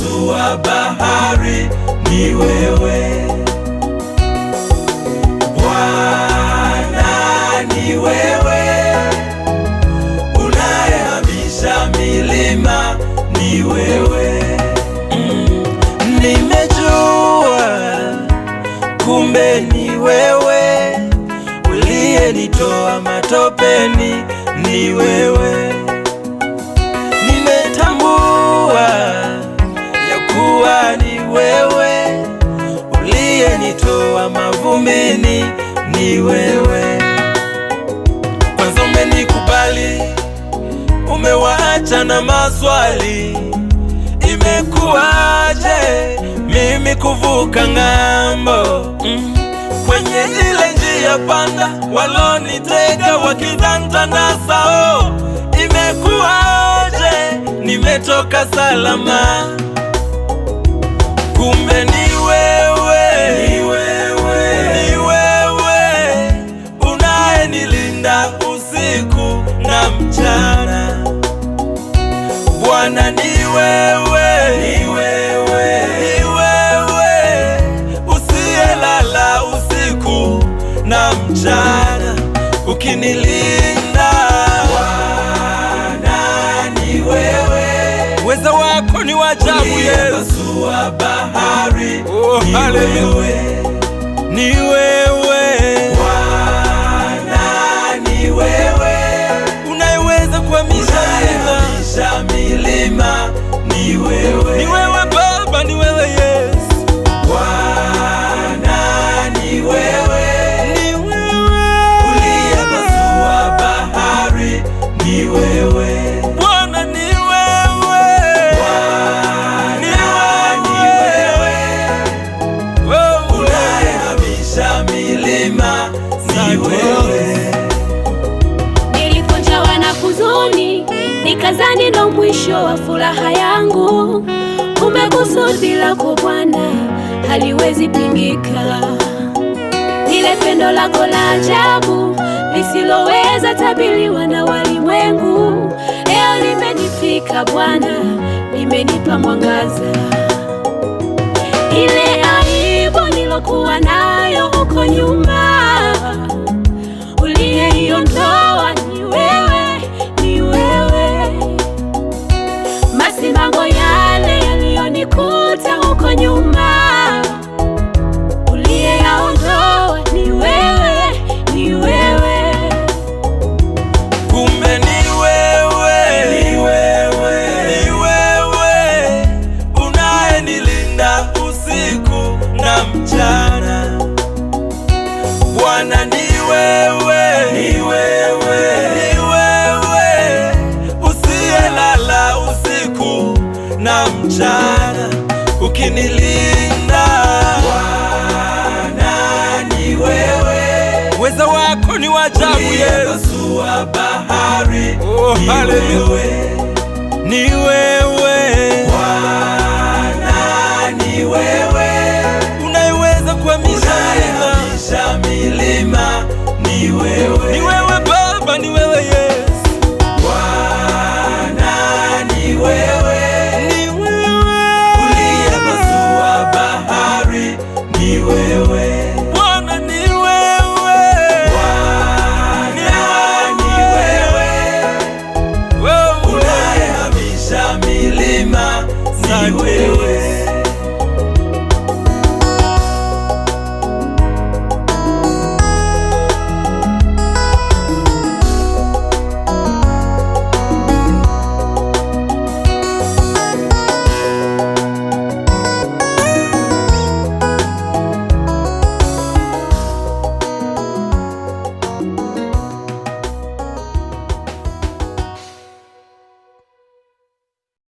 uliyepasua bahari ni wewe. Bwana ni wewe, unayehamisha milima ni wewe. Nimejua kumbe ni wewe, uliyenitoa matopeni ni wewe. Nimetambua ya kuwa ni wewe, uliyenitoa mavumbini ni wewe. Kwanza umenikubali, umewaacha na maswali, imekuwaje mimi kuvuka ng'ambo? Kwenye ile njia panda walonitega wakitantanasa, imekuwaje nimetoka salama? Kumbe ni wewe, ni wewe, ni wewe, unayenilinda usiku na mchana. Bwana ni wewe, ni wewe, ni wewe, usiyelala usiku na mchana ukinilinda. Bwana ni wewe, uweza wako ni wa ajabu. Uliyepasua bahari ni wewe, ni wewe. Bwana ni wewe, unayeweza kuhamisha milima ni wewe. Ni wewe Baba, ni wewe Yesu. Bwana ni wewe, ni wewe, uliyepasua bahari ni wewe. Bwana ni wewe, Bwana ni wewe, unayehamisha milima ni wewe. Nilipojawa na huzuni, nikazani ndo mwisho wa furaha yangu. Kumbe kusudi lako Bwana haliwezi pingika. Lile pendo lako la ajabu lisiloweza tabiriwa na walimwengu, leo limenifika Bwana, limenipa mwangaza. Ile aibu nilokuwa nayo huko nyuma, uliyeiondoa ni wewe, ni wewe. Masimango yale yaliyonikuta huko nyuma, uliyeyaondoa ni wewe, ni wewe. Kumbe ni wewe, ni wewe, ni wewe, unayenilinda usiku na mchana. Bwana ni wewe, ni wewe, ni wewe, usiyelala usiku na mchana ukinilinda. Bwana ni wewe, uweza wako ni wa ajabu. Uliyepasua bahari ni wewe, ni